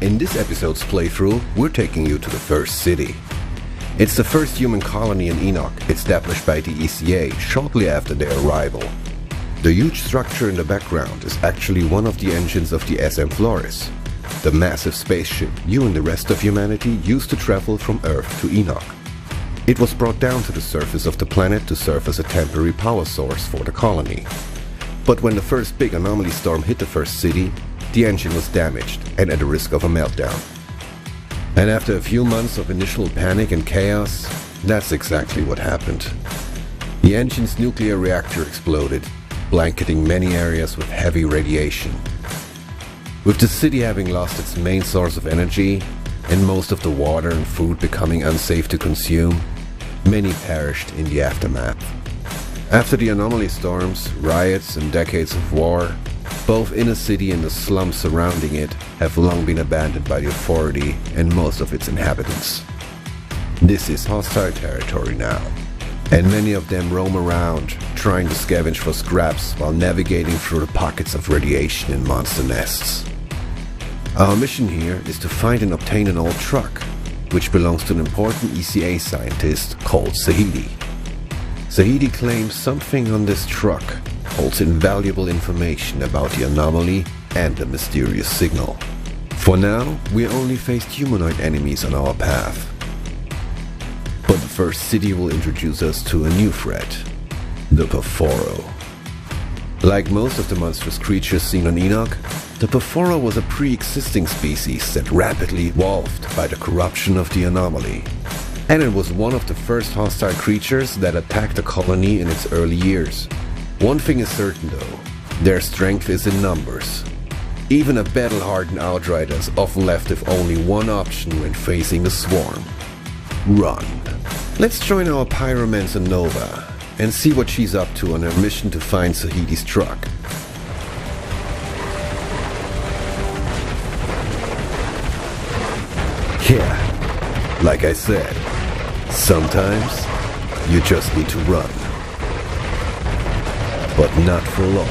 In this episode's playthrough, we're taking you to the first city. It's the first human colony in Enoch, established by the ECA shortly after their arrival. The huge structure in the background is actually one of the engines of the SM Flores, the massive spaceship you and the rest of humanity used to travel from Earth to Enoch. It was brought down to the surface of the planet to serve as a temporary power source for the colony. But when the first big anomaly storm hit the first city, the engine was damaged and at the risk of a meltdown. And after a few months of initial panic and chaos, that's exactly what happened. The engine's nuclear reactor exploded, blanketing many areas with heavy radiation. With the city having lost its main source of energy, and most of the water and food becoming unsafe to consume, many perished in the aftermath. After the anomaly storms, riots, and decades of war, both inner city and the slums surrounding it have long been abandoned by the authority and most of its inhabitants. This is hostile territory now, and many of them roam around, trying to scavenge for scraps while navigating through the pockets of radiation and monster nests. Our mission here is to find and obtain an old truck, which belongs to an important ECA scientist called Zahedi. Zahedi claims something on this truck holds invaluable information about the anomaly and the mysterious signal. For now, we only faced humanoid enemies on our path. But the first city will introduce us to a new threat, the Perforo. Like most of the monstrous creatures seen on Enoch, the Perforo was a pre-existing species that rapidly evolved by the corruption of the anomaly. And it was one of the first hostile creatures that attacked the colony in its early years. One thing is certain though, their strength is in numbers. Even a battle-hardened outrider is often left with only one option when facing the swarm: run. Let's join our Pyromancer Nova and see what she's up to on her mission to find Zahedi's truck. Yeah, like I said, sometimes you just need to run. But not for long.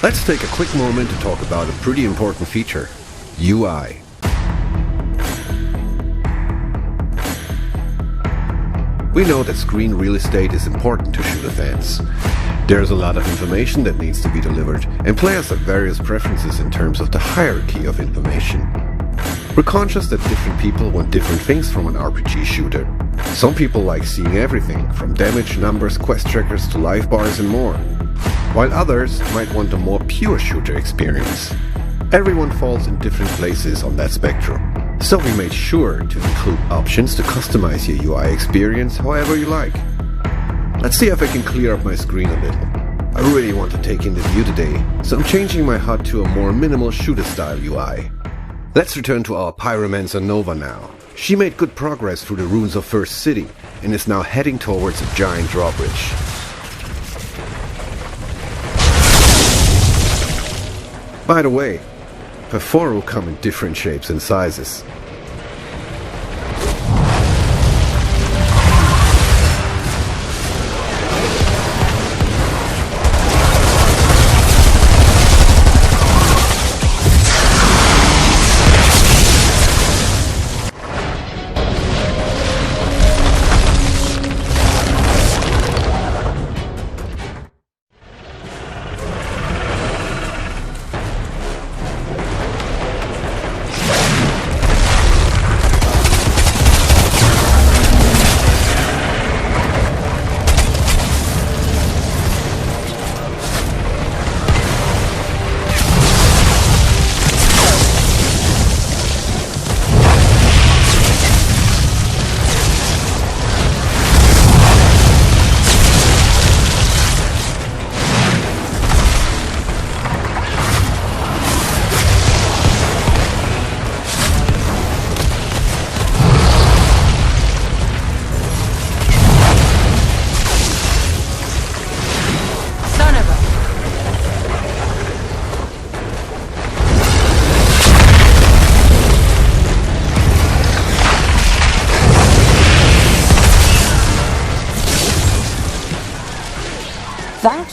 Let's take a quick moment to talk about a pretty important feature: UI. We know that screen real estate is important to shooter fans. There's a lot of information that needs to be delivered, and players have various preferences in terms of the hierarchy of information. We're conscious that different people want different things from an RPG shooter. Some people like seeing everything, from damage, numbers, quest trackers to life bars and more, while others might want a more pure shooter experience. Everyone falls in different places on that spectrum, so we made sure to include options to customize your UI experience however you like. Let's see if I can clear up my screen a little. I really want to take in the view today, so I'm changing my HUD to a more minimal shooter style UI. Let's return to our Pyromancer Nova now. She made good progress through the ruins of First City and is now heading towards a giant drawbridge. By the way, Perforo come in different shapes and sizes.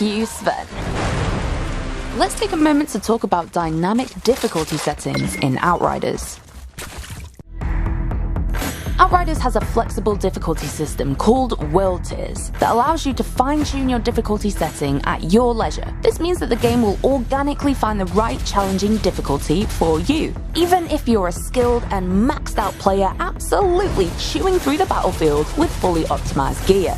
make you, Sven. Let's take a moment to talk about dynamic difficulty settings in Outriders. Outriders has a flexible difficulty system called World Tiers that allows you to fine-tune your difficulty setting at your leisure. This means that the game will organically find the right challenging difficulty for you, even if you're a skilled and maxed out player absolutely chewing through the battlefield with fully optimized gear.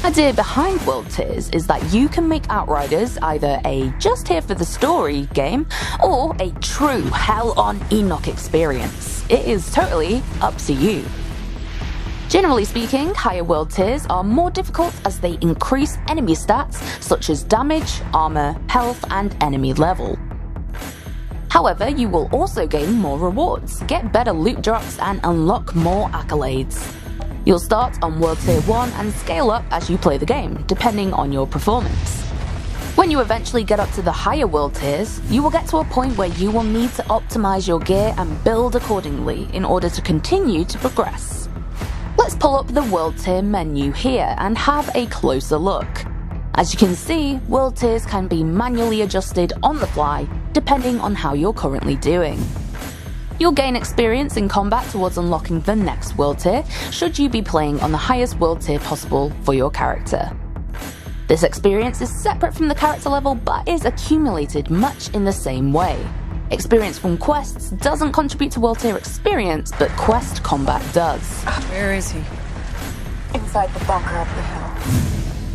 The idea behind World Tiers is that you can make Outriders either a just here for the story game or a true hell on Enoch experience. It is totally up to you. Generally speaking, higher World Tiers are more difficult as they increase enemy stats such as damage, armor, health, and enemy level. However, you will also gain more rewards, get better loot drops, and unlock more accolades. You'll start on World Tier 1 and scale up as you play the game, depending on your performance. When you eventually get up to the higher World Tiers, you will get to a point where you will need to optimize your gear and build accordingly in order to continue to progress. Let's pull up the World Tier menu here and have a closer look. As you can see, World Tiers can be manually adjusted on the fly, depending on how you're currently doing. You'll gain experience in combat towards unlocking the next World Tier, should you be playing on the highest World Tier possible for your character. This experience is separate from the character level but is accumulated much in the same way. Experience from quests doesn't contribute to World Tier experience, but quest combat does. Where is he? Inside the bunker up the hill.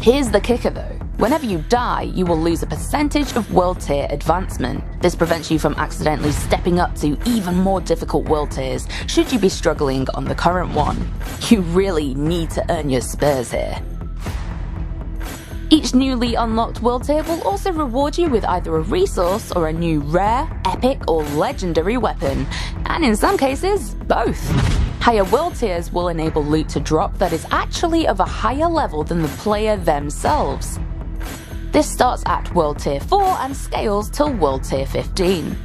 Here's the kicker though. Whenever you die, you will lose a percentage of World Tier advancement. This prevents you from accidentally stepping up to even more difficult World Tiers should you be struggling on the current one. You really need to earn your spurs here. Each newly unlocked World Tier will also reward you with either a resource or a new rare, epic, or legendary weapon, and in some cases, both. Higher World Tiers will enable loot to drop that is actually of a higher level than the player themselves. This starts at World Tier 4 and scales till World Tier 15.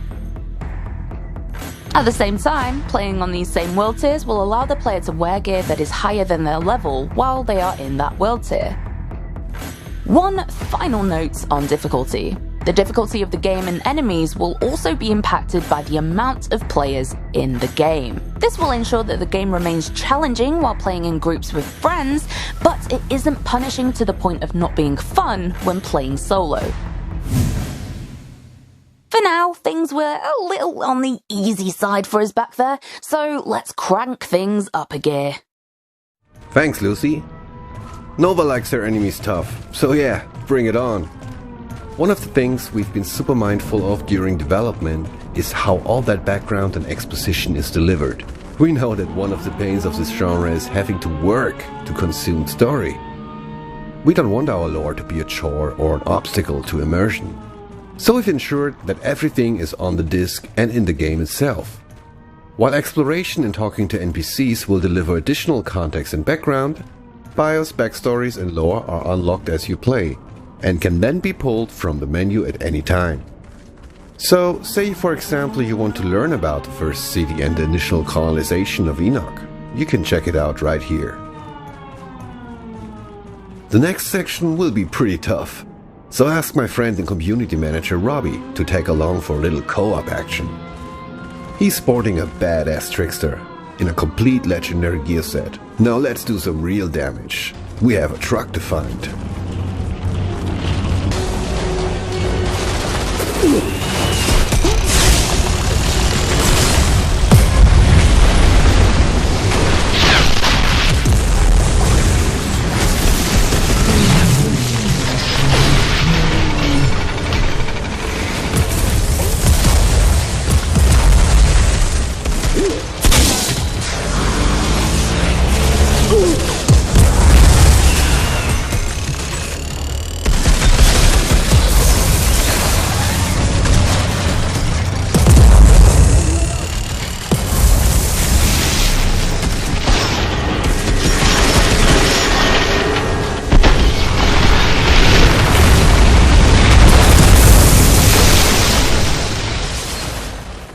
At the same time, playing on these same World Tiers will allow the player to wear gear that is higher than their level while they are in that World Tier. One final note on difficulty. The difficulty of the game and enemies will also be impacted by the amount of players in the game. This will ensure that the game remains challenging while playing in groups with friends, but it isn't punishing to the point of not being fun when playing solo. For now, things were a little on the easy side for us back there, so let's crank things up a gear. Thanks, Lucy. Nova likes her enemies tough, so yeah, bring it on. One of the things we've been super mindful of during development is how all that background and exposition is delivered. We know that one of the pains of this genre is having to work to consume story. We don't want our lore to be a chore or an obstacle to immersion. So we've ensured that everything is on the disc and in the game itself. While exploration and talking to NPCs will deliver additional context and background, bios, backstories and lore are unlocked as you play, and can then be pulled from the menu at any time. So, say for example you want to learn about the first city and the initial colonization of Enoch. You can check it out right here. The next section will be pretty tough, so ask my friend and community manager Robbie to tag along for a little co-op action. He's sporting a badass trickster in a complete legendary gear set. Now let's do some real damage. We have a truck to find.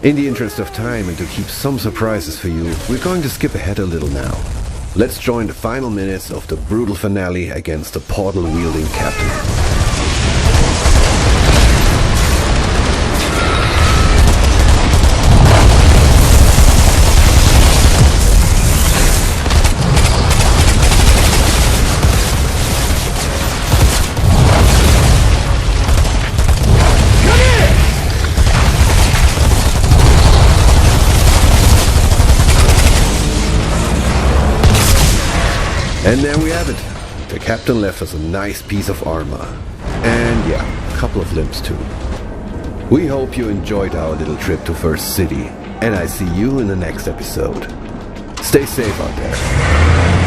In the interest of time and to keep some surprises for you, we're going to skip ahead a little now. Let's join the final minutes of the brutal finale against the portal-wielding captain. have it. The captain left us a nice piece of armor. And yeah, a couple of limbs too. We hope you enjoyed our little trip to First City, and I see you in the next episode. Stay safe out there.